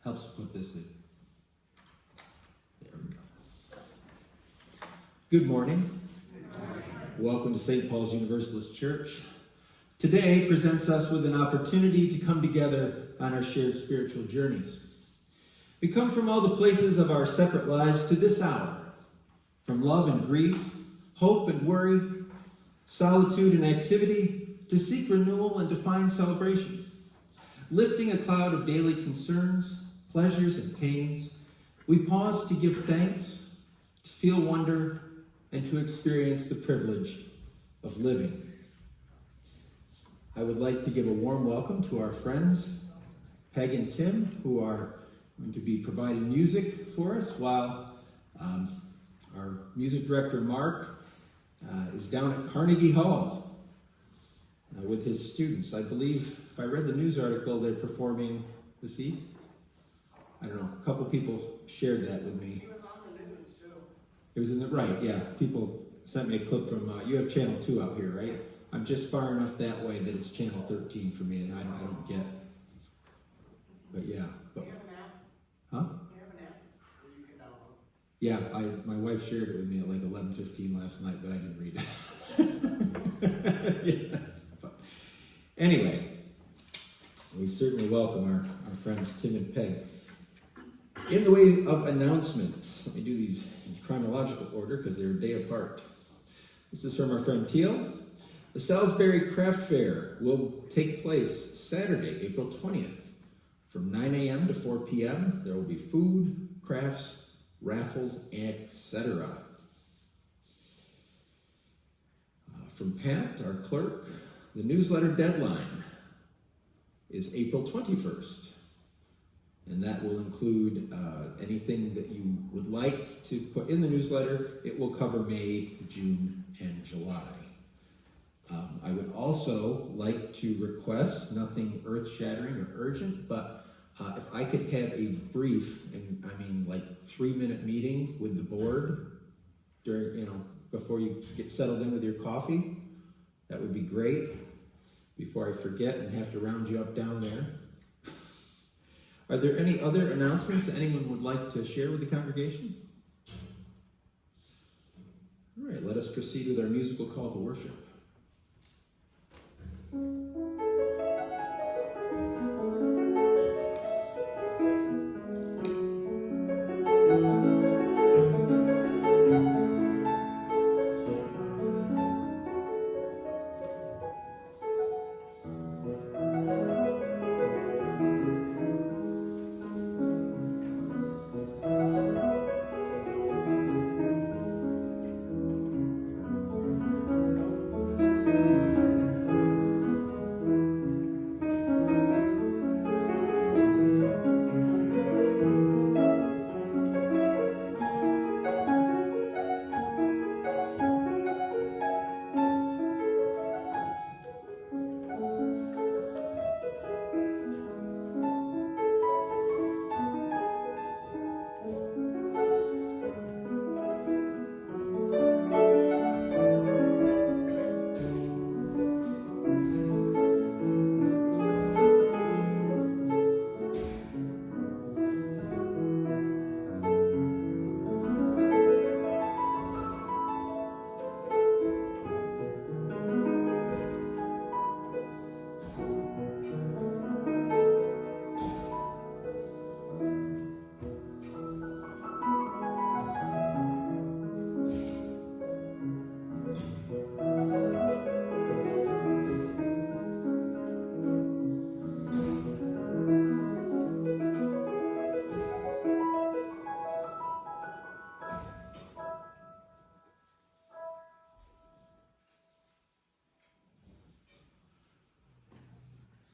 helps put this in. There we go. Good morning. Welcome to St. Paul's Universalist Church. Today presents us with an opportunity to come together on our shared spiritual journeys. We come from all the places of our separate lives to this hour, from love and grief, hope and worry, solitude and activity, to seek renewal and to find celebration. Lifting a cloud of daily concerns, pleasures and pains, we pause to give thanks, to feel wonder, and to experience the privilege of living. I would like to give a warm welcome to our friends, Peg and Tim, who are going to be providing music for us, while our music director, Mark, is down at Carnegie Hall with his students. I believe, if I read the news article, they're performing this evening. I don't know, a couple people shared that with me. He was on the news, too. It was in the, right, yeah. People sent me a clip from, you have channel 2 out here, right? I'm just far enough that way that it's channel 13 for me, and I don't get it. But yeah. Do you have an app? Huh? Do you have an app where you can download? Yeah, my wife shared it with me at like 11:15 last night, but I didn't read it. Yeah. Anyway, we certainly welcome our friends Tim and Peg. In the way of announcements, let me do these in chronological order because they're a day apart. This is from our friend Teal. The Salisbury Craft Fair will take place Saturday, April 20th, from 9 a.m. to 4 p.m. There will be food, crafts, raffles, etc. From Pat, our clerk, the newsletter deadline is April 21st. And that will include anything that you would like to put in the newsletter. It will cover May, June, and July. I would also like to request, nothing earth-shattering or urgent, but if I could have a brief, and I mean like 3-minute meeting with the board during, before you get settled in with your coffee, that would be great. Before I forget and have to round you up down there. Are there any other announcements that anyone would like to share with the congregation? All right, let us proceed with our musical call to worship.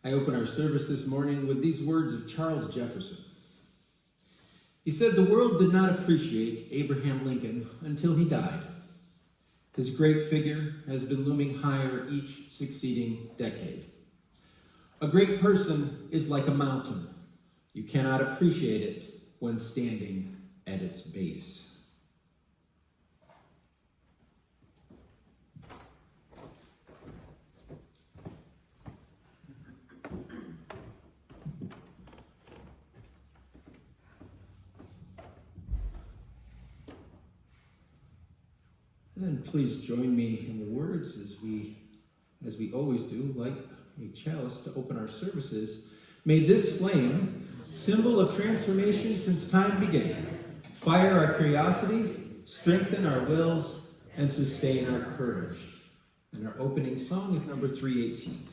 I open our service this morning with these words of Charles Jefferson. He said, "The world did not appreciate Abraham Lincoln until he died. His great figure has been looming higher each succeeding decade. A great person is like a mountain. You cannot appreciate it when standing at its base." And please join me in the words as we always do, light a chalice to open our services. May this flame, symbol of transformation since time began, fire our curiosity, strengthen our wills, and sustain our courage. And our opening song is number 318.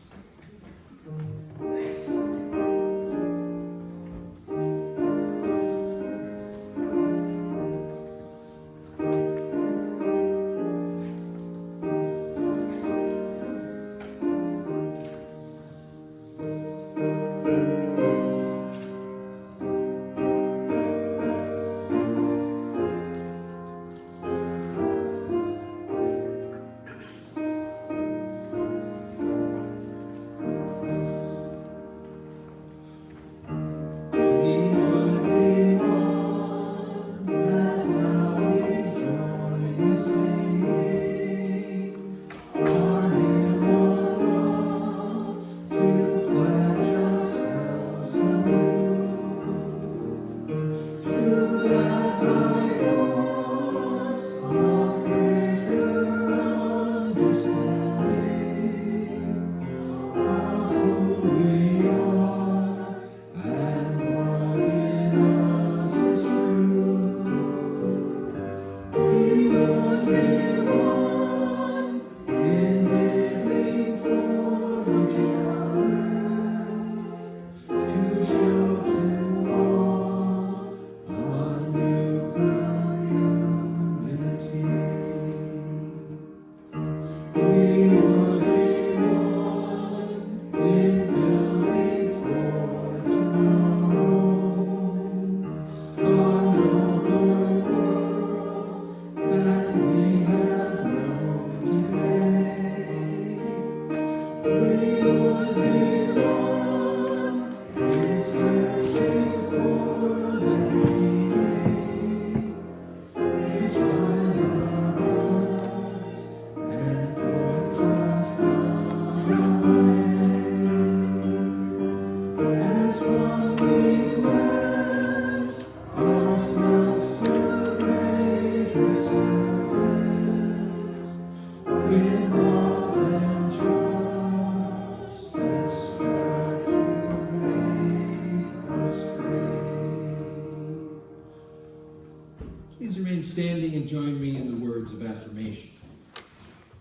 Please remain standing and join me in the words of affirmation.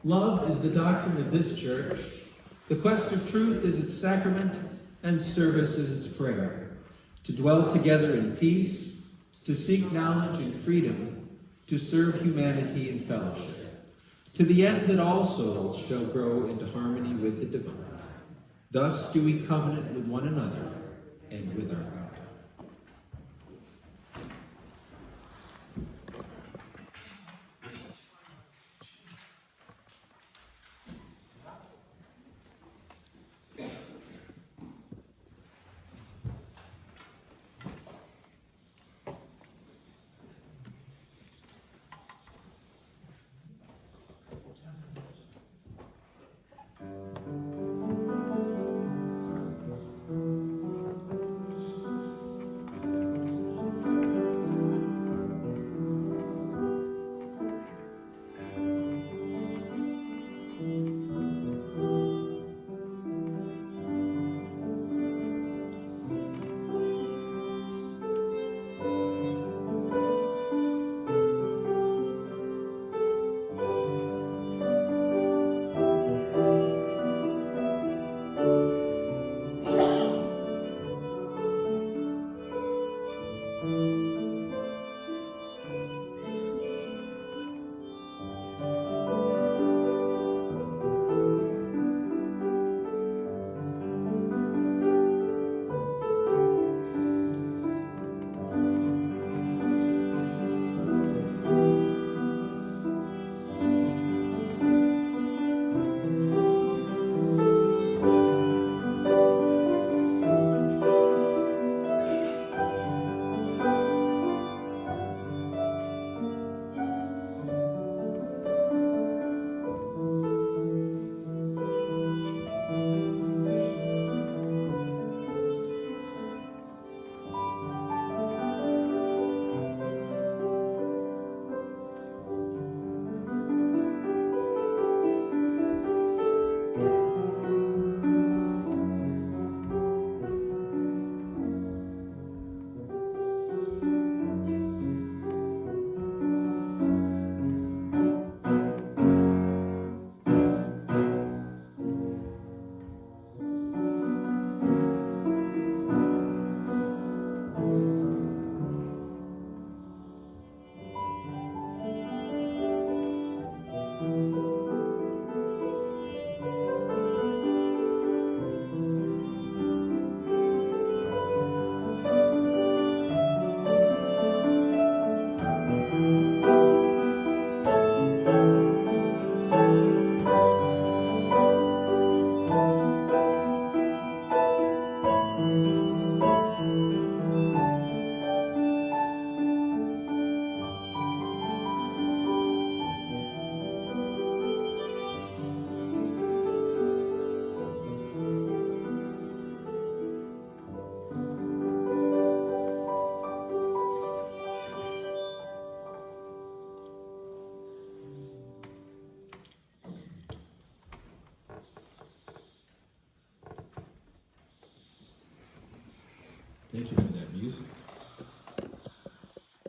Love is the doctrine of this church. The quest of truth is its sacrament, and service is its prayer. To dwell together in peace, to seek knowledge and freedom, to serve humanity in fellowship, to the end that all souls shall grow into harmony with the divine. Thus do we covenant with one another and with our God.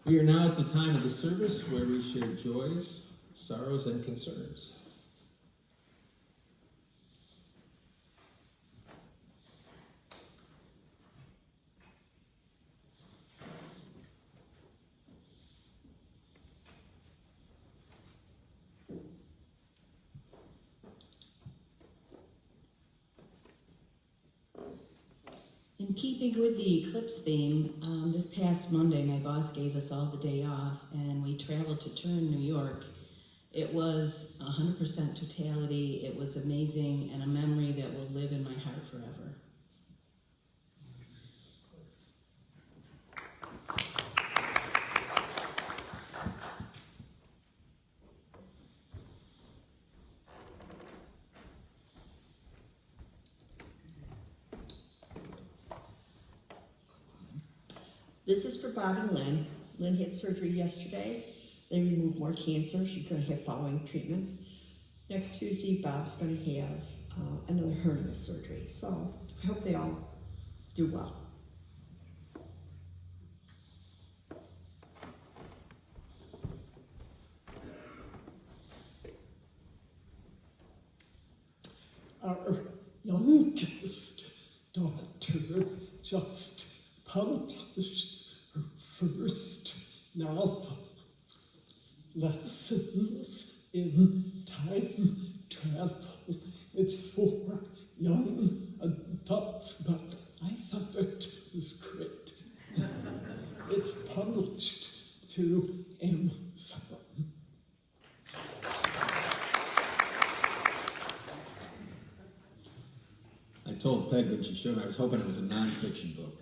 We are now at the time of the service where we share joys, sorrows, and concerns. In keeping with the eclipse theme, this past Monday, my boss gave us all the day off, and we traveled to Turin, New York. It was 100% totality. It was amazing, and a memory that will live in my heart forever. This is for Bob and Lynn. Lynn had surgery yesterday. They removed more cancer. She's going to have following treatments. Next Tuesday, Bob's going to have another hernia surgery. So I hope they all do well. Our youngest daughter just published her first novel, Lessons in Time Travel. It's for young adults, but I thought it was great. It's published through Amazon. I told Peg when she showed me, I was hoping it was a nonfiction book.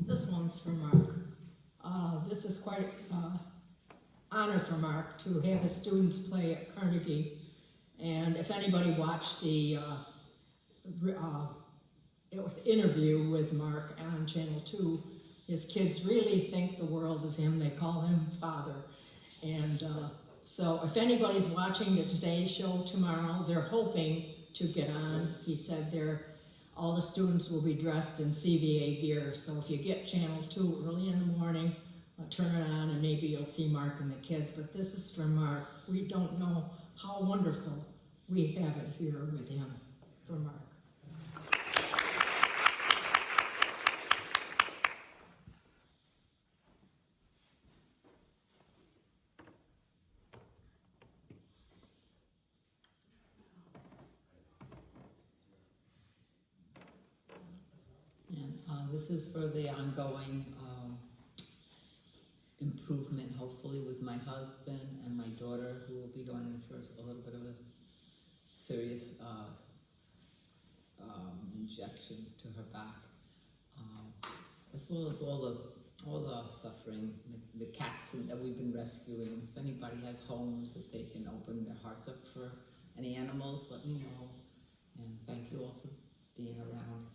This one's for Mark. This is quite an honor for Mark to have his students play at Carnegie. And if anybody watched the interview with Mark on Channel 2, his kids really think the world of him. They call him Father. And so if anybody's watching the Today Show tomorrow, they're hoping to get on. He said all the students will be dressed in CVA gear. So if you get Channel 2 early in the morning, turn it on and maybe you'll see Mark and the kids. But this is for Mark. We don't know how wonderful we have it here with him. For Mark. And this is for the ongoing improvement, hopefully, with my husband and my daughter, who will be going in for a little bit of a serious injection to her back, as well as all the suffering, the cats that we've been rescuing. If anybody has homes that they can open their hearts up for any animals, let me know. And thank you all for being around.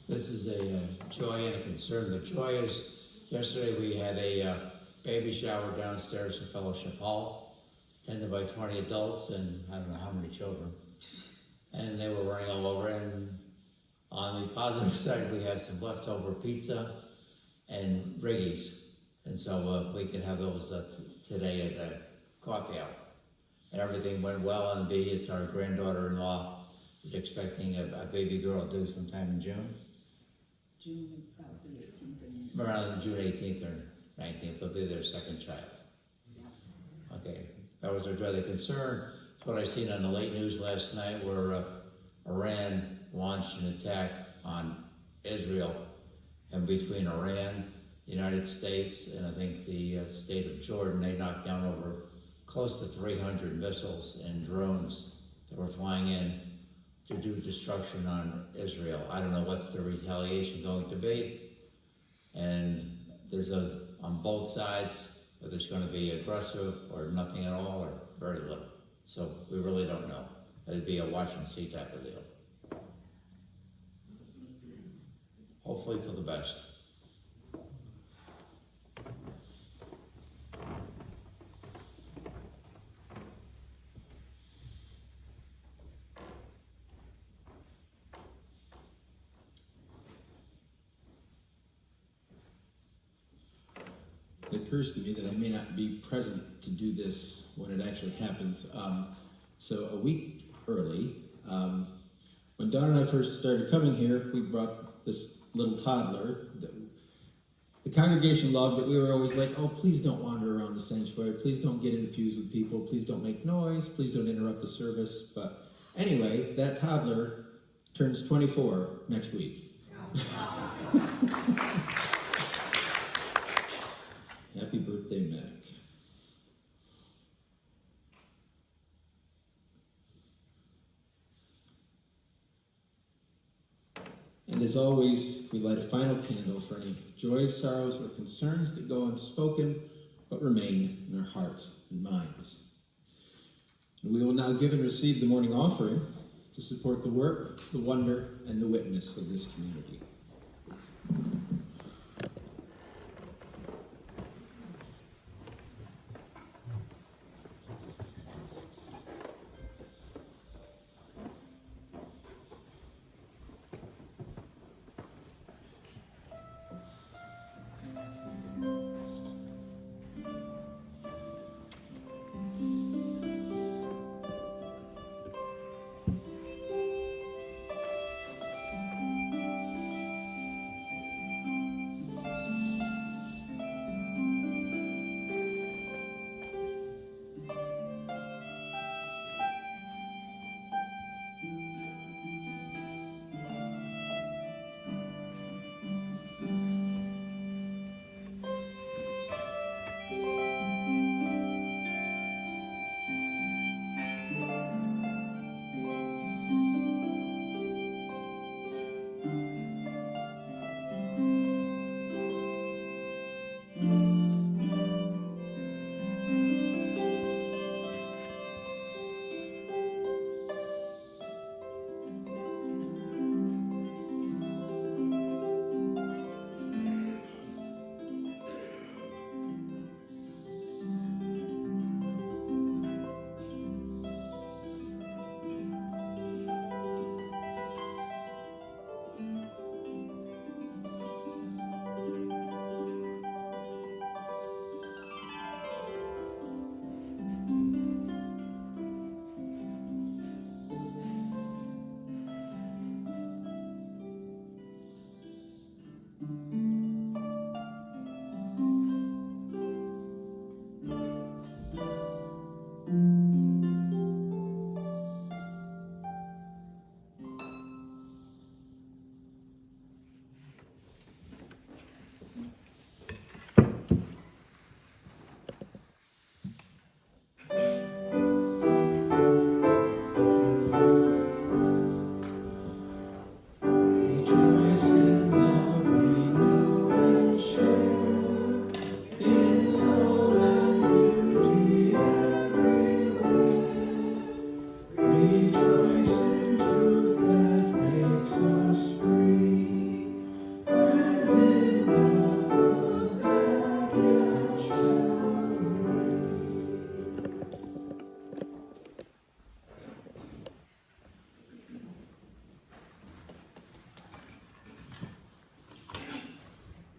This is a joy and a concern. The joy is, yesterday we had a baby shower downstairs in Fellowship Hall, attended by 20 adults and I don't know how many children. And they were running all over. And on the positive side, we have some leftover pizza and Riggies. And so we can have those today at the coffee hour. And everything went well. And B, it's our granddaughter-in-law is expecting a baby girl due sometime in June. June, probably 18th. Around June 18th or 19th, will be their second child. Okay, that was their joy. The concern is what I seen on the late news last night, where Iran launched an attack on Israel, and between Iran, the United States, and I think the state of Jordan, they knocked down over close to 300 missiles and drones that were flying in to do destruction on Israel. I don't know what's the retaliation going to be. And there's on both sides, whether it's going to be aggressive or nothing at all or very little. So we really don't know. It'd be a watch and see type of deal. Hopefully for the best. It occurs to me that I may not be present to do this when it actually happens. So a week early, when Dawn and I first started coming here, we brought this little toddler that the congregation loved it. We were always like, oh, please don't wander around the sanctuary. Please don't get into pews with people. Please don't make noise. Please don't interrupt the service. But anyway, that toddler turns 24 next week. Happy birthday, Mac. And as always, we light a final candle for any joys, sorrows, or concerns that go unspoken but remain in our hearts and minds. And we will now give and receive the morning offering to support the work, the wonder, and the witness of this community.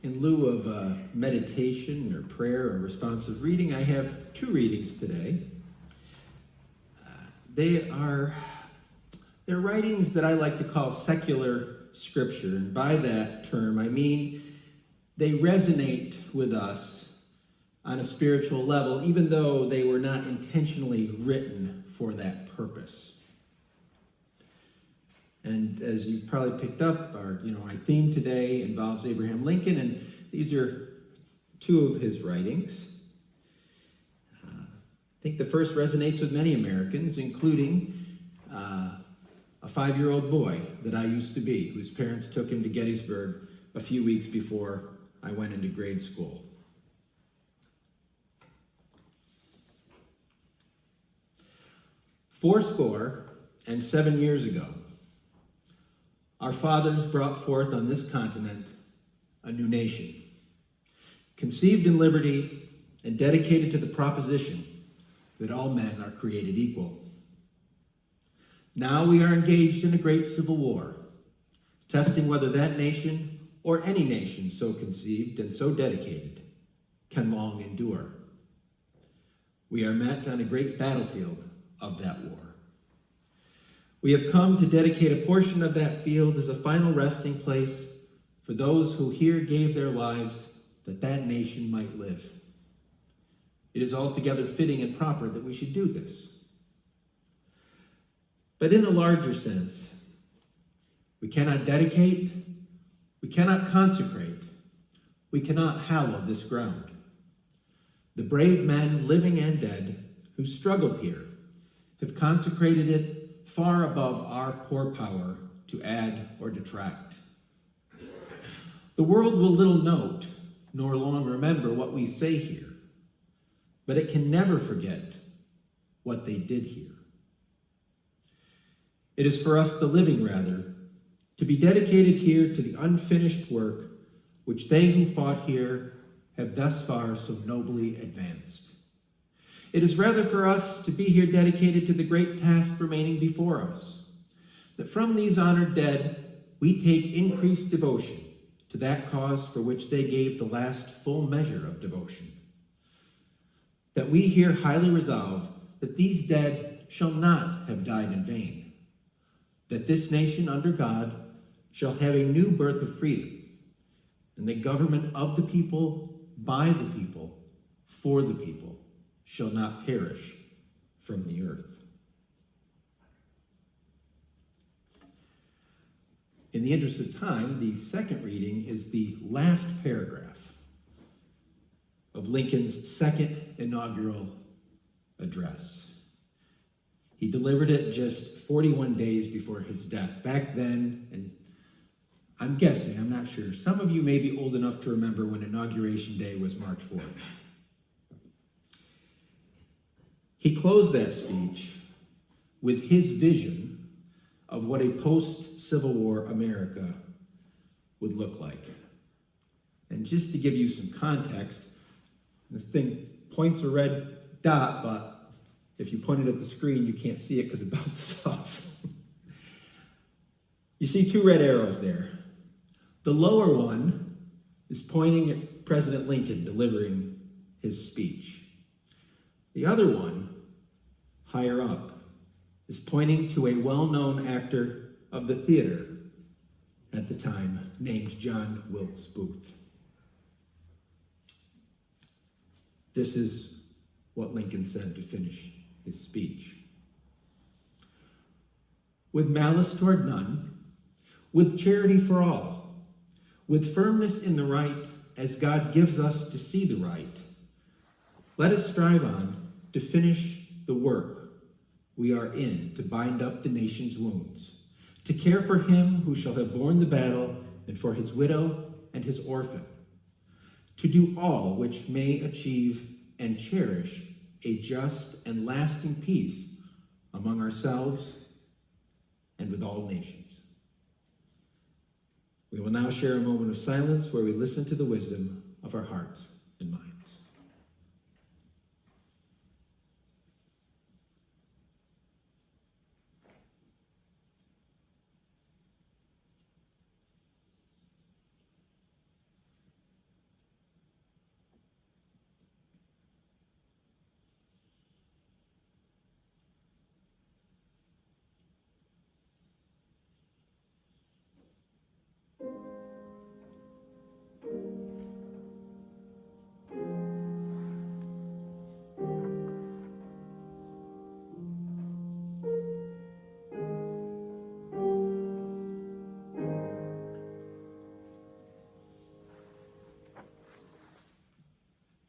In lieu of meditation or prayer or responsive reading, I have two readings today. They're writings that I like to call secular scripture, and by that term I mean they resonate with us on a spiritual level, even though they were not intentionally written for that purpose. And as you've probably picked up, our theme today involves Abraham Lincoln, and these are two of his writings. think the first resonates with many Americans, including a 5-year-old boy that I used to be, whose parents took him to Gettysburg a few weeks before I went into grade school. Fourscore and 7 years ago, our fathers brought forth on this continent a new nation, conceived in liberty and dedicated to the proposition that all men are created equal. Now we are engaged in a great civil war, testing whether that nation or any nation so conceived and so dedicated can long endure. We are met on a great battlefield of that war. We have come to dedicate a portion of that field as a final resting place for those who here gave their lives that that nation might live. It is altogether fitting and proper that we should do this. But in a larger sense, we cannot dedicate, we cannot consecrate, we cannot hallow this ground. The brave men, living and dead, who struggled here, have consecrated it far above our poor power to add or detract. The world will little note, nor long remember what we say here, but it can never forget what they did here. It is for us, the living rather, to be dedicated here to the unfinished work which they who fought here have thus far so nobly advanced. It is rather for us to be here dedicated to the great task remaining before us, that from these honored dead we take increased devotion to that cause for which they gave the last full measure of devotion. That we here highly resolve that these dead shall not have died in vain, that this nation under God shall have a new birth of freedom, and the government of the people, by the people, for the people, shall not perish from the earth. In the interest of time, the second reading is the last paragraph of Lincoln's second inaugural address. He delivered it just 41 days before his death. Back then, and I'm guessing, I'm not sure, some of you may be old enough to remember when Inauguration Day was March 4th. He closed that speech with his vision of what a post-Civil War America would look like. And just to give you some context, this thing points a red dot, but if you point it at the screen, you can't see it because it bounces off. You see two red arrows there. The lower one is pointing at President Lincoln delivering his speech. The other one, higher up, is pointing to a well-known actor of the theater at the time named John Wilkes Booth. This is what Lincoln said to finish his speech. With malice toward none, with charity for all, with firmness in the right as God gives us to see the right, let us strive on to finish the work we are in to bind up the nation's wounds, to care for him who shall have borne the battle and for his widow and his orphan, to do all which may achieve and cherish a just and lasting peace among ourselves and with all nations. We will now share a moment of silence where we listen to the wisdom of our hearts and minds.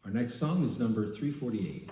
Our next song is number 348.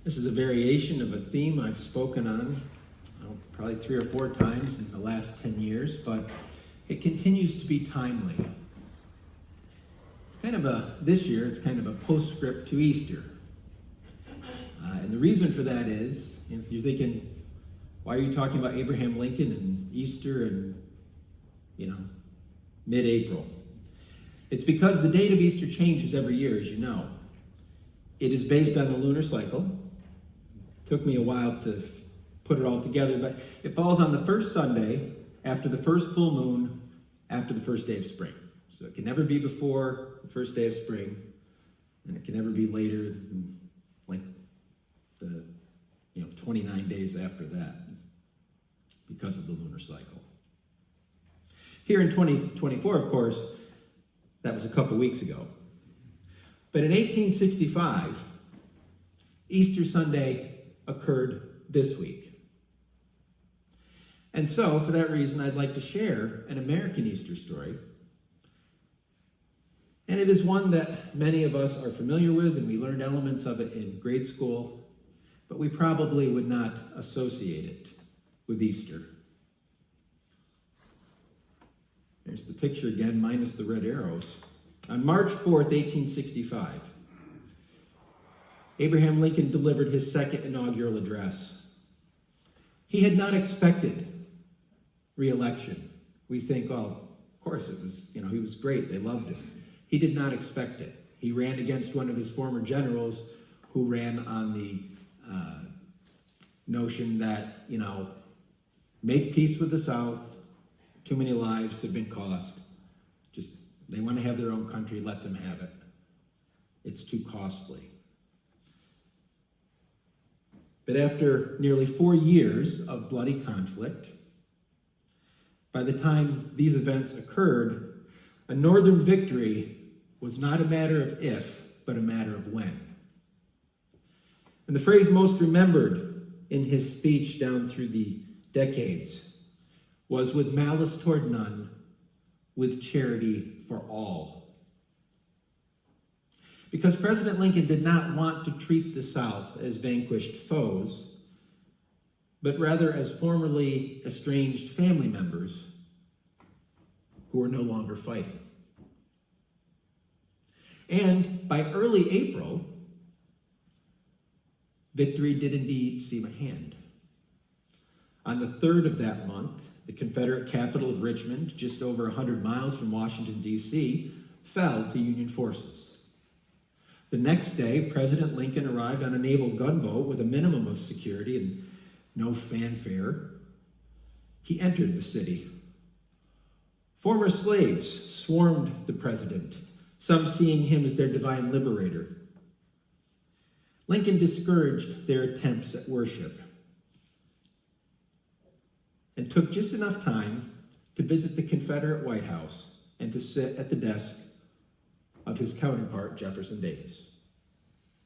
This is a variation of a theme I've spoken on probably 3 or 4 times in the last 10 years, but it continues to be timely. This year, it's kind of a postscript to Easter. And the reason for that is, if you're thinking, why are you talking about Abraham Lincoln and Easter and, mid-April? It's because the date of Easter changes every year, as you know. It is based on the lunar cycle. It took me a while to put it all together, but it falls on the first Sunday after the first full moon after the first day of spring. So it can never be before the first day of spring, and it can never be later than like the 29 days after that because of the lunar cycle. Here in 2024, of course, that was a couple weeks ago. But in 1865, Easter Sunday occurred this week. And so, for that reason, I'd like to share an American Easter story. And it is one that many of us are familiar with, and we learned elements of it in grade school, but we probably would not associate it with Easter. There's the picture again, minus the red arrows. On March 4th, 1865, Abraham Lincoln delivered his second inaugural address. He had not expected re-election. We think, of course it was, he was great, they loved him. He did not expect it. He ran against one of his former generals who ran on the notion that, make peace with the South, too many lives have been cost. Just, they want to have their own country, let them have it. It's too costly. But after nearly 4 years of bloody conflict, by the time these events occurred, a Northern victory was not a matter of if, but a matter of when. And the phrase most remembered in his speech down through the decades was, with malice toward none, with charity for all. Because President Lincoln did not want to treat the South as vanquished foes, but rather as formerly estranged family members who were no longer fighting. And by early April, victory did indeed seem at hand. On the 3rd of that month, the Confederate capital of Richmond, just over 100 miles from Washington, D.C., fell to Union forces. The next day, President Lincoln arrived on a naval gunboat with a minimum of security and no fanfare. He entered the city. Former slaves swarmed the president, some seeing him as their divine liberator. Lincoln discouraged their attempts at worship and took just enough time to visit the Confederate White House and to sit at the desk of his counterpart, Jefferson Davis,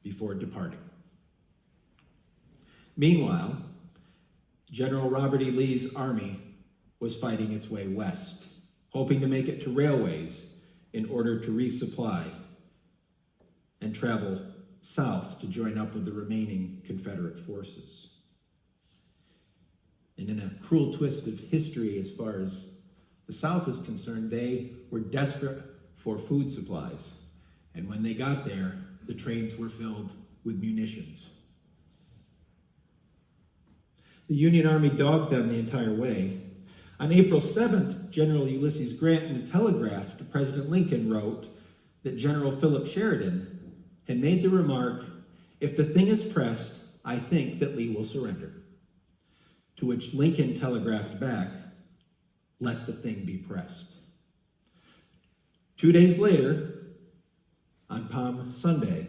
before departing. Meanwhile, General Robert E. Lee's army was fighting its way west, hoping to make it to railways in order to resupply and travel south to join up with the remaining Confederate forces. And in a cruel twist of history as far as the South is concerned, they were desperate for food supplies. And when they got there, the trains were filled with munitions. The Union Army dogged them the entire way. On April 7th, General Ulysses Grant, in a telegraph to President Lincoln, wrote that General Philip Sheridan had made the remark, "If the thing is pressed, I think that Lee will surrender." To which Lincoln telegraphed back, "Let the thing be pressed." 2 days later, on Palm Sunday,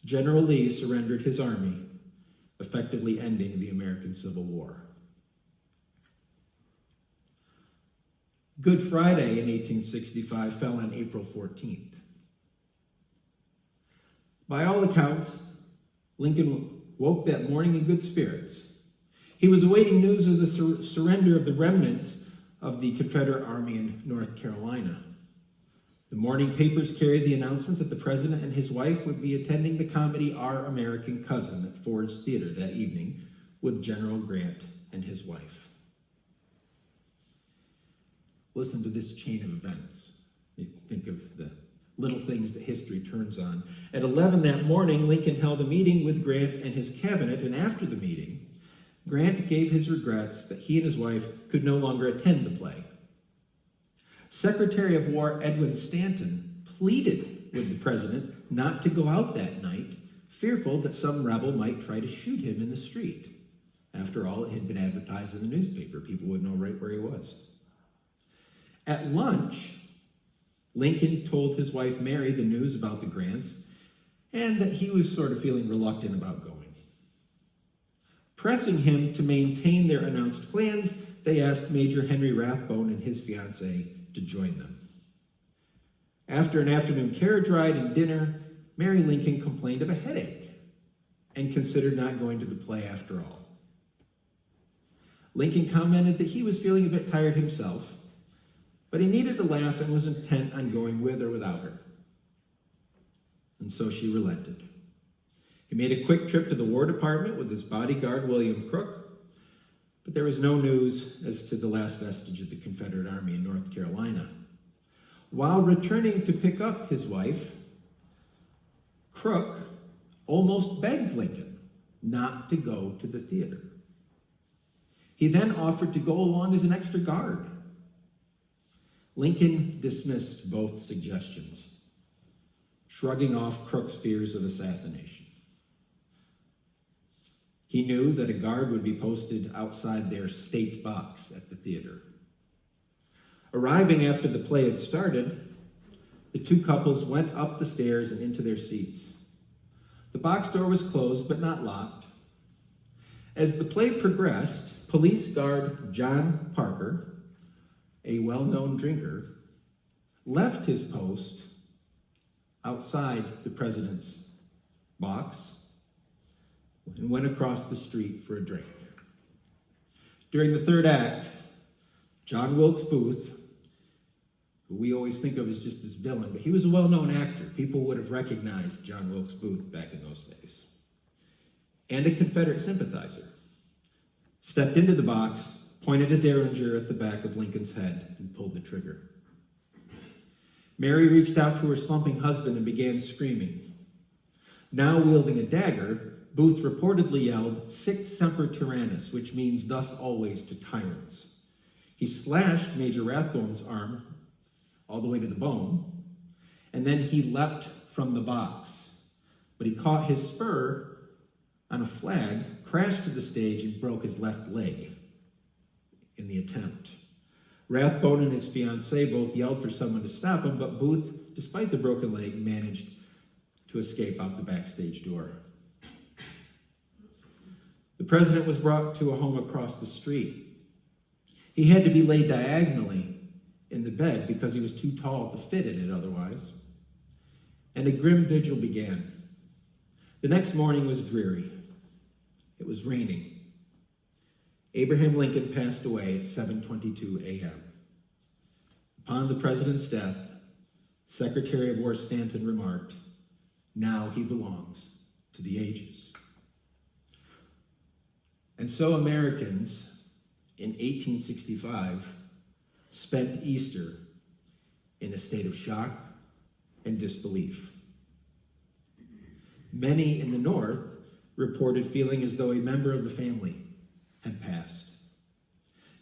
General Lee surrendered his army, effectively ending the American Civil War. Good Friday in 1865 fell on April 14th. By all accounts, Lincoln woke that morning in good spirits. He was awaiting news of the surrender of the remnants of the Confederate Army in North Carolina. The morning papers carried the announcement that the president and his wife would be attending the comedy Our American Cousin at Ford's Theater that evening with General Grant and his wife. Listen to this chain of events. You think of the little things that history turns on. At 11 that morning, Lincoln held a meeting with Grant and his cabinet, and after the meeting, Grant gave his regrets that he and his wife could no longer attend the play. Secretary of War Edwin Stanton pleaded with the president not to go out that night, fearful that some rebel might try to shoot him in the street. After all, it had been advertised in the newspaper. People would know right where he was. At lunch, Lincoln told his wife Mary the news about the Grants and that he was sort of feeling reluctant about going. Pressing him to maintain their announced plans, they asked Major Henry Rathbone and his fiancée to join them. After an afternoon carriage ride and dinner, Mary Lincoln complained of a headache and considered not going to the play after all. Lincoln commented that he was feeling a bit tired himself, but he needed a laugh and was intent on going with or without her. And so she relented. He made a quick trip to the War Department with his bodyguard, William Crook, but there was no news as to the last vestige of the Confederate Army in North Carolina. While returning to pick up his wife, Crook almost begged Lincoln not to go to the theater. He then offered to go along as an extra guard. Lincoln dismissed both suggestions, shrugging off Crook's fears of assassination. He knew that a guard would be posted outside their state box at the theater. Arriving after the play had started, the two couples went up the stairs and into their seats. The box door was closed but not locked. As the play progressed, police guard John Parker, a well-known drinker, left his post outside the president's box and went across the street for a drink. During the third act, John Wilkes Booth, who we always think of as just this villain, but he was a well-known actor. People would have recognized John Wilkes Booth back in those days. And a Confederate sympathizer stepped into the box, pointed a derringer at the back of Lincoln's head, and pulled the trigger. Mary reached out to her slumping husband and began screaming. Now wielding a dagger, Booth reportedly yelled, "Sic semper tyrannis," which means "thus always to tyrants." He slashed Major Rathbone's arm all the way to the bone, and then he leapt from the box. But he caught his spur on a flag, crashed to the stage, and broke his left leg in the attempt. Rathbone and his fiancée both yelled for someone to stop him, but Booth, despite the broken leg, managed to escape out the backstage door. The president was brought to a home across the street. He had to be laid diagonally in the bed because he was too tall to fit in it otherwise. And a grim vigil began. The next morning was dreary. It was raining. Abraham Lincoln passed away at 7:22 a.m. Upon the president's death, Secretary of War Stanton remarked, "Now he belongs to the ages." And so Americans in 1865 spent Easter in a state of shock and disbelief. Many in the North reported feeling as though a member of the family had passed.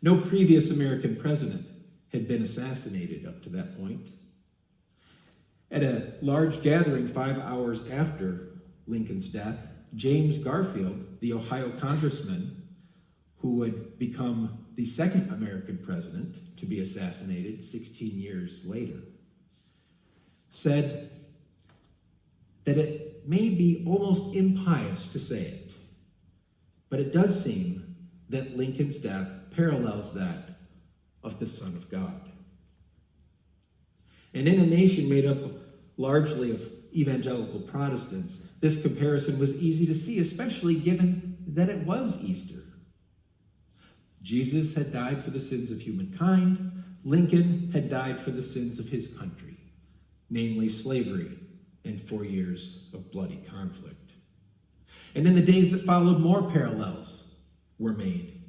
No previous American president had been assassinated up to that point. At a large gathering 5 hours after Lincoln's death, James Garfield, the Ohio congressman who would become the second American president to be assassinated 16 years later, said that it may be almost impious to say it, but it does seem that Lincoln's death parallels that of the Son of God. And in a nation made up largely of evangelical Protestants, this comparison was easy to see, especially given that it was Easter. Jesus had died for the sins of humankind. Lincoln had died for the sins of his country. namely slavery and 4 years of bloody conflict. And in the days that followed, more parallels were made.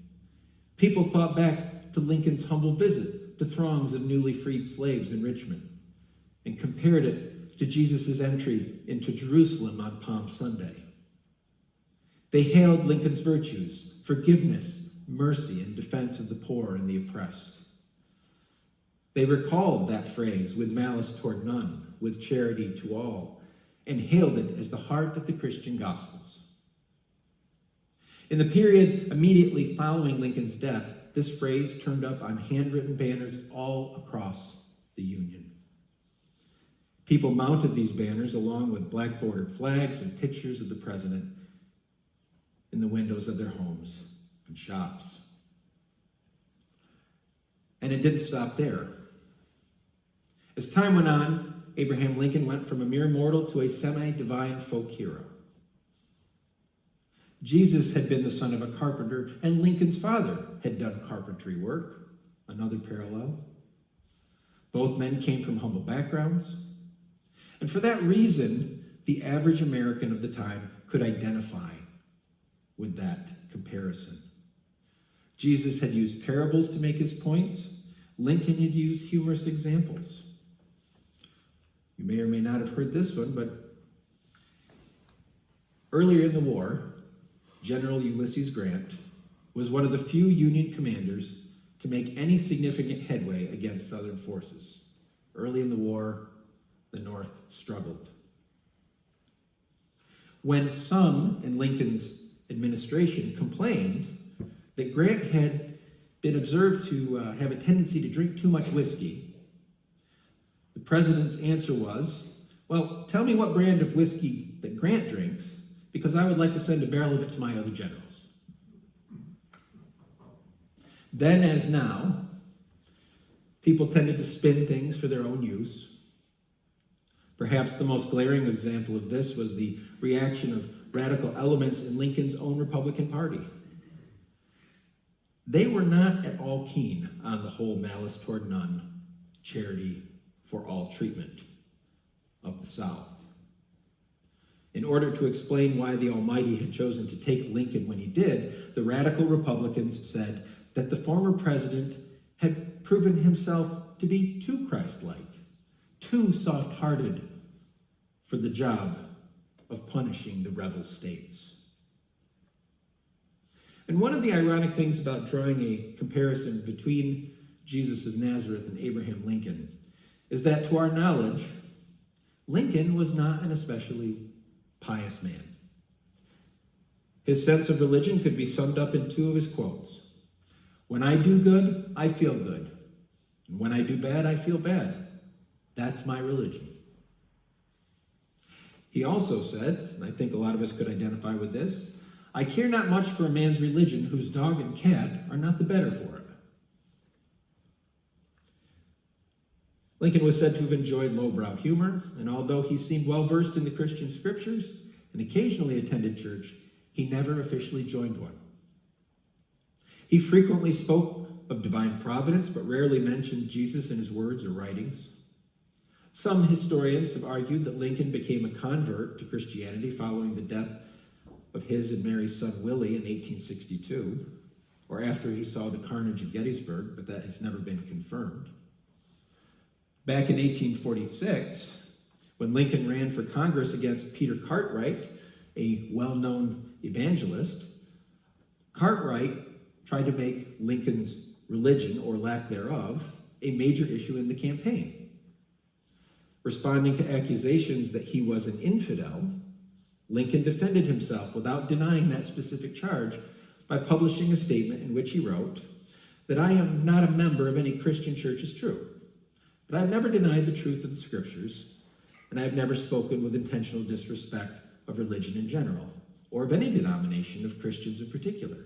People thought back to Lincoln's humble visit to throngs of newly freed slaves in Richmond and compared it to Jesus' entry into Jerusalem on Palm Sunday. They hailed Lincoln's virtues, forgiveness, mercy, and defense of the poor and the oppressed. They recalled that phrase, with malice toward none, with charity to all, and hailed it as the heart of the Christian Gospels. In the period immediately following Lincoln's death, this phrase turned up on handwritten banners all across the Union. People mounted these banners along with black bordered flags and pictures of the president in the windows of their homes and shops. And it didn't stop there. As time went on, Abraham Lincoln went from a mere mortal to a semi-divine folk hero. Jesus had been the son of a carpenter, and Lincoln's father had done carpentry work, another parallel. Both men came from humble backgrounds, and for that reason, the average American of the time could identify with that comparison. Jesus had used parables to make his points. Lincoln had used humorous examples. You may or may not have heard this one, but earlier in the war, General Ulysses Grant was one of the few Union commanders to make any significant headway against Southern forces. Early in the war, the North struggled. When some in Lincoln's administration complained that Grant had been observed to have a tendency to drink too much whiskey, the president's answer was, well, tell me what brand of whiskey that Grant drinks, because I would like to send a barrel of it to my other generals. Then, as now, people tended to spin things for their own use. Perhaps the most glaring example of this was the reaction of radical elements in Lincoln's own Republican Party. They were not at all keen on the whole malice toward none, charity for all treatment of the South. In order to explain why the Almighty had chosen to take Lincoln when he did, the radical Republicans said that the former president had proven himself to be too Christ-like, too soft-hearted for the job of punishing the rebel states. And one of the ironic things about drawing a comparison between Jesus of Nazareth and Abraham Lincoln is that, to our knowledge, Lincoln was not an especially pious man. His sense of religion could be summed up in two of his quotes. When I do good, I feel good. And when I do bad, I feel bad. That's my religion. He also said, and I think a lot of us could identify with this, I care not much for a man's religion whose dog and cat are not the better for it. Lincoln was said to have enjoyed lowbrow humor, and although he seemed well-versed in the Christian scriptures and occasionally attended church, he never officially joined one. He frequently spoke of divine providence, but rarely mentioned Jesus in his words or writings. Some historians have argued that Lincoln became a convert to Christianity following the death of his and Mary's son Willie in 1862, or after he saw the carnage at Gettysburg, but that has never been confirmed. Back in 1846, when Lincoln ran for Congress against Peter Cartwright, a well-known evangelist, Cartwright tried to make Lincoln's religion, or lack thereof, a major issue in the campaign. Responding to accusations that he was an infidel, Lincoln defended himself without denying that specific charge by publishing a statement in which he wrote that I am not a member of any Christian church is true, but I've never denied the truth of the scriptures, and I've never spoken with intentional disrespect of religion in general, or of any denomination of Christians in particular.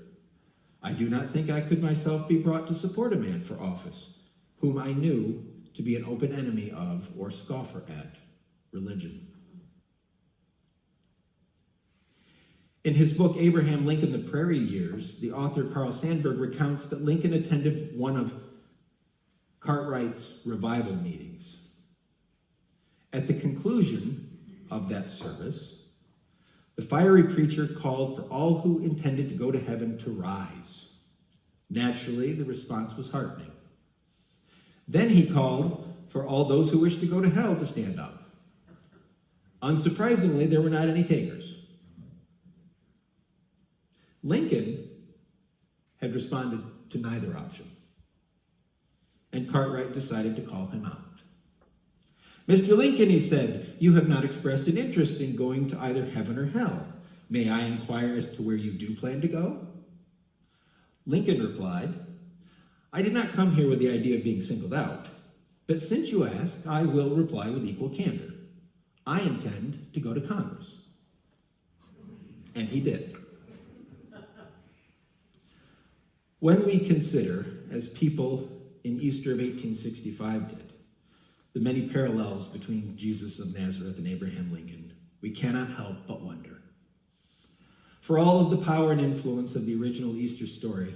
I do not think I could myself be brought to support a man for office whom I knew to be an open enemy of or scoffer at religion. In his book, Abraham Lincoln, The Prairie Years, the author Carl Sandburg recounts that Lincoln attended one of Cartwright's revival meetings. At the conclusion of that service, the fiery preacher called for all who intended to go to heaven to rise. Naturally, the response was heartening. Then he called for all those who wished to go to hell to stand up. Unsurprisingly, there were not any takers. Lincoln had responded to neither option, and Cartwright decided to call him out. "Mr. Lincoln," he said, "you have not expressed an interest in going to either heaven or hell. May I inquire as to where you do plan to go?" Lincoln replied, "I did not come here with the idea of being singled out, but since you ask, I will reply with equal candor. I intend to go to Congress." And he did. When we consider, as people in Easter of 1865 did, the many parallels between Jesus of Nazareth and Abraham Lincoln, we cannot help but wonder. For all of the power and influence of the original Easter story,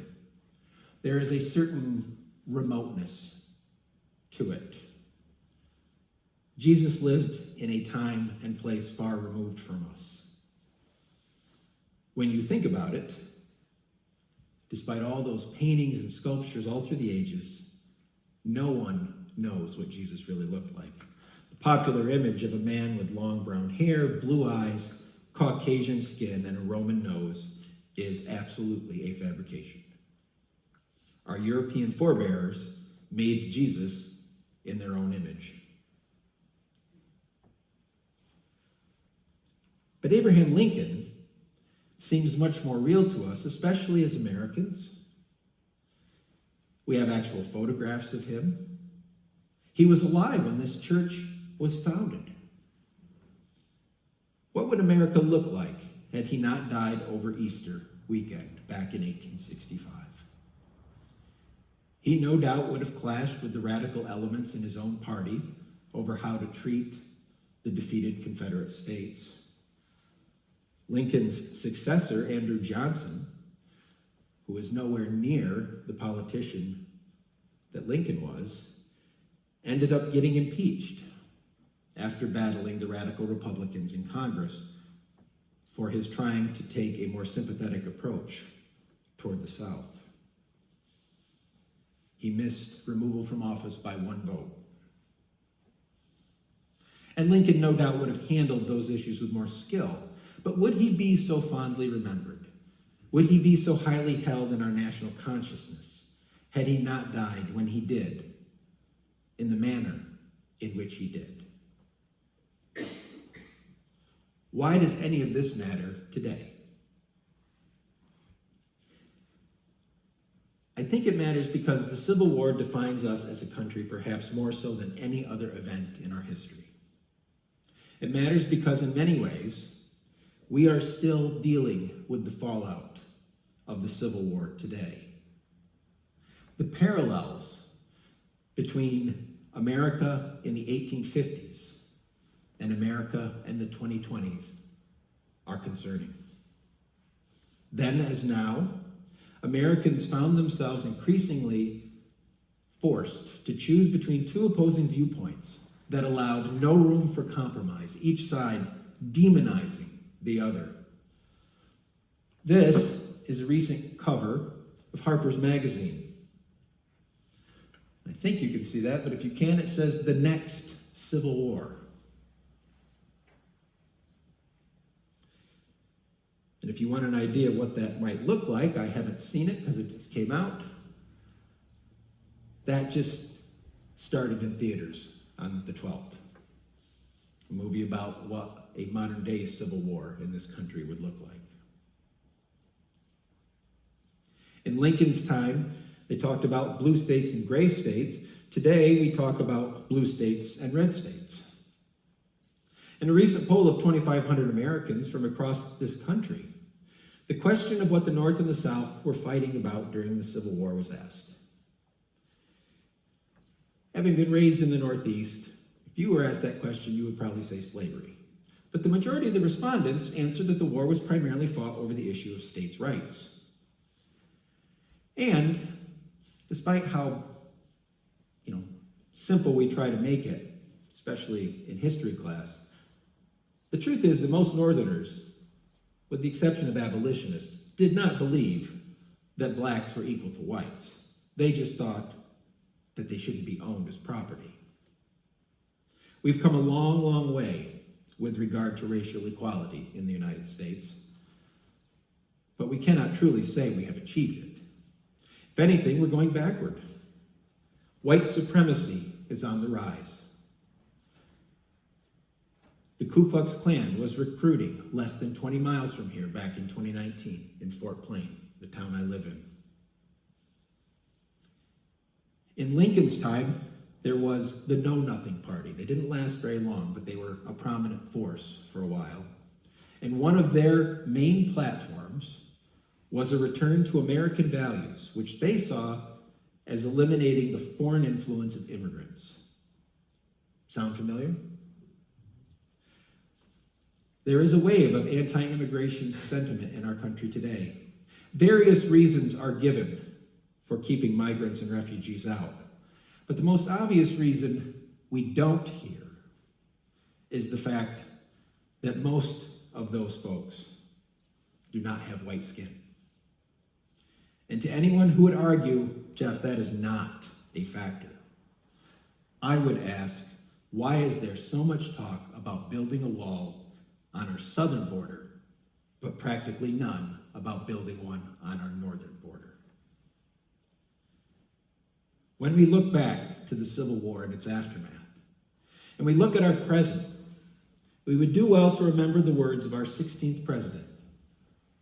there is a certain remoteness to it. Jesus lived in a time and place far removed from us. When you think about it, despite all those paintings and sculptures all through the ages, no one knows what Jesus really looked like. The popular image of a man with long brown hair, blue eyes, Caucasian skin, and a Roman nose is absolutely a fabrication. Our European forebears made Jesus in their own image. But Abraham Lincoln seems much more real to us, especially as Americans. We have actual photographs of him. He was alive when this church was founded. What would America look like had he not died over Easter weekend back in 1865? He no doubt would have clashed with the radical elements in his own party over how to treat the defeated Confederate states. Lincoln's successor, Andrew Johnson, who was nowhere near the politician that Lincoln was, ended up getting impeached after battling the radical Republicans in Congress for his trying to take a more sympathetic approach toward the South. He missed removal from office by one vote. And Lincoln no doubt would have handled those issues with more skill. But would he be so fondly remembered? Would he be so highly held in our national consciousness had he not died when he did, in the manner in which he did? Why does any of this matter today? I think it matters because the Civil War defines us as a country perhaps more so than any other event in our history. It matters because in many ways, we are still dealing with the fallout of the Civil War today. The parallels between America in the 1850s and America in the 2020s are concerning. Then, as now, Americans found themselves increasingly forced to choose between two opposing viewpoints that allowed no room for compromise, each side demonizing the other. This is a recent cover of Harper's Magazine. I think you can see that, but if you can, it says "The Next Civil War." And if you want an idea of what that might look like, I haven't seen it because it just came out. That just started in theaters on the 12th. A movie about what a modern-day civil war in this country would look like. In Lincoln's time, they talked about blue states and gray states. Today, we talk about blue states and red states. In a recent poll of 2,500 Americans from across this country, the question of what the North and the South were fighting about during the Civil War was asked. Having been raised in the Northeast, if you were asked that question, you would probably say slavery. But the majority of the respondents answered that the war was primarily fought over the issue of states' rights. And despite how, simple we try to make it, especially in history class. The truth is that most Northerners, with the exception of abolitionists, did not believe that blacks were equal to whites. They just thought that they shouldn't be owned as property. We've come a long, long way with regard to racial equality in the United States, but we cannot truly say we have achieved it. If anything, we're going backward. White supremacy is on the rise. The Ku Klux Klan was recruiting less than 20 miles from here back in 2019 in Fort Plain, the town I live in. In Lincoln's time, there was the Know Nothing Party. They didn't last very long, but they were a prominent force for a while. And one of their main platforms was a return to American values, which they saw as eliminating the foreign influence of immigrants. Sound familiar? There is a wave of anti-immigration sentiment in our country today. Various reasons are given for keeping migrants and refugees out. But the most obvious reason we don't hear is the fact that most of those folks do not have white skin. And to anyone who would argue, Jeff, that is not a factor, I would ask, why is there so much talk about building a wall on our southern border, but practically none about building one on our northern border? When we look back to the Civil War and its aftermath, and we look at our present, we would do well to remember the words of our 16th president,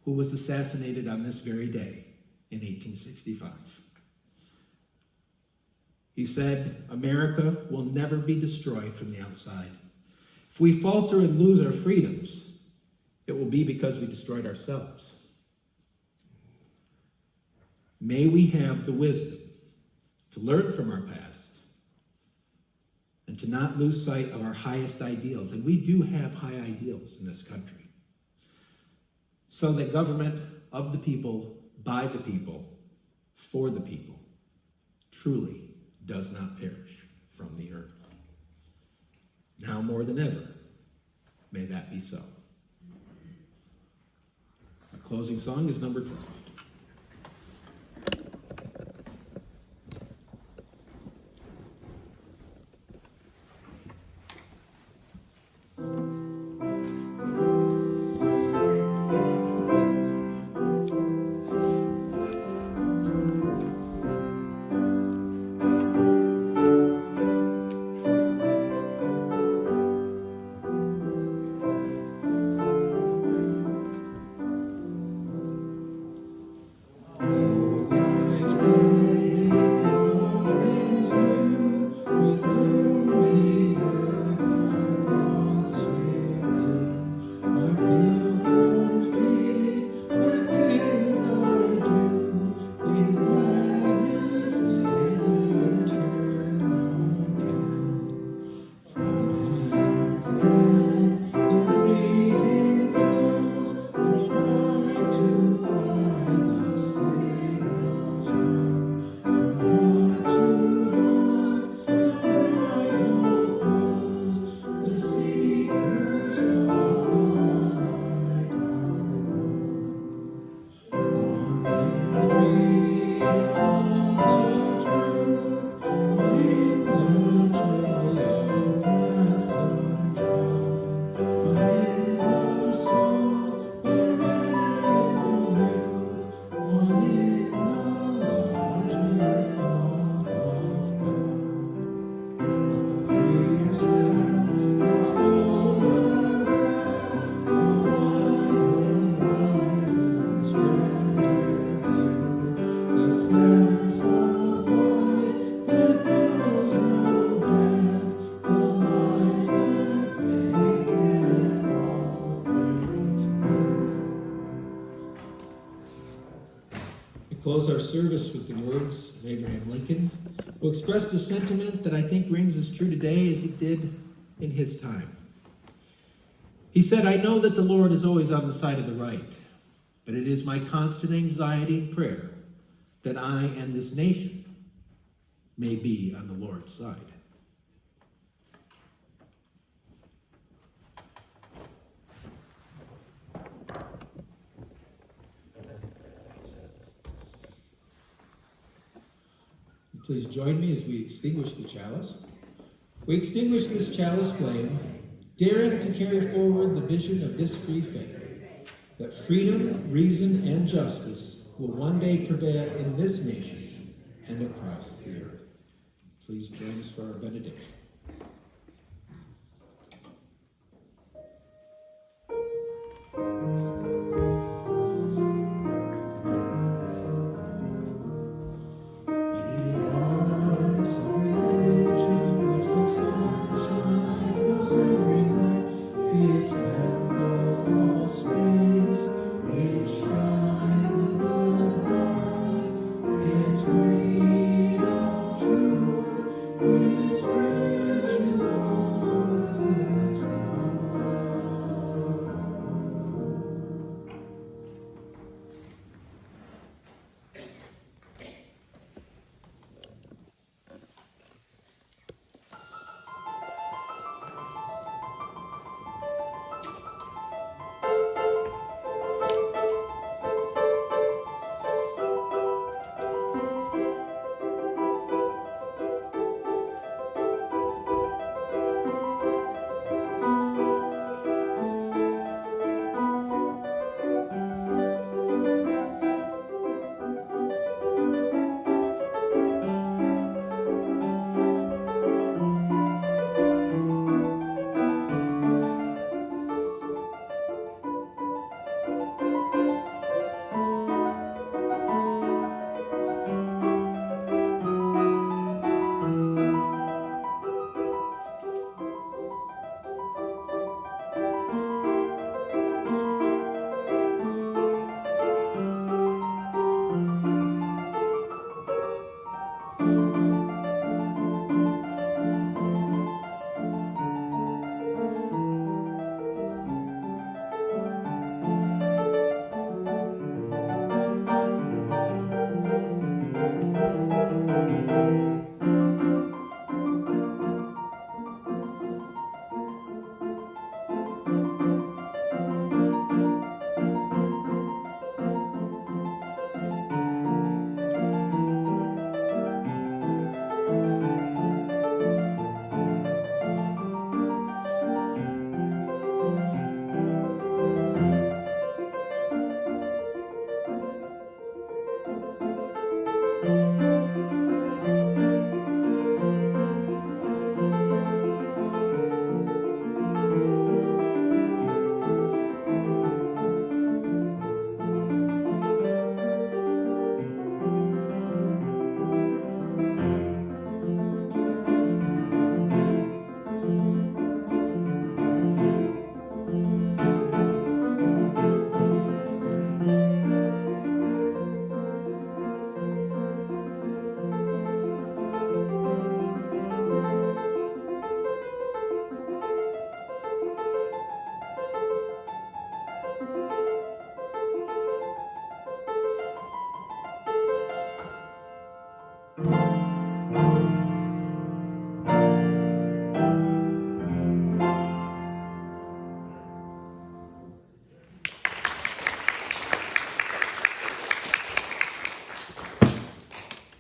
who was assassinated on this very day in 1865. He said, "America will never be destroyed from the outside. If we falter and lose our freedoms, it will be because we destroyed ourselves." May we have the wisdom to learn from our past and to not lose sight of our highest ideals. And we do have high ideals in this country. So that government of the people, by the people, for the people, truly does not perish from the earth. Now more than ever, may that be so. Our closing song is number 12. Close our service with the words of Abraham Lincoln, who expressed a sentiment that I think rings as true today as it did in his time. He said, "I know that the Lord is always on the side of the right, but it is my constant anxiety and prayer that I and this nation may be on the Lord's side." Please join me as we extinguish the chalice. We extinguish this chalice flame, daring to carry forward the vision of this free faith, that freedom, reason, and justice will one day prevail in this nation and across the earth. Please join us for our benediction.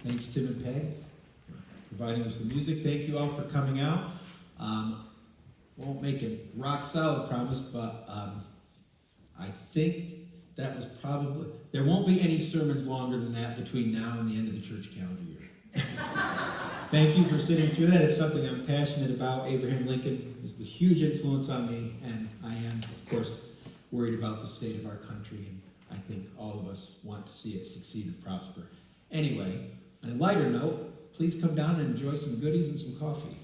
Thanks, Tim and Peg, for providing us the music. Thank you all for coming out. Won't make a rock solid promise, but I think that was probably, there won't be any sermons longer than that between now and the end of the church calendar year. Thank you for sitting through that. It's something I'm passionate about. Abraham Lincoln is the huge influence on me, and I am, of course, worried about the state of our country, and I think all of us want to see it succeed and prosper. Anyway, on a lighter note, please come down and enjoy some goodies and some coffee.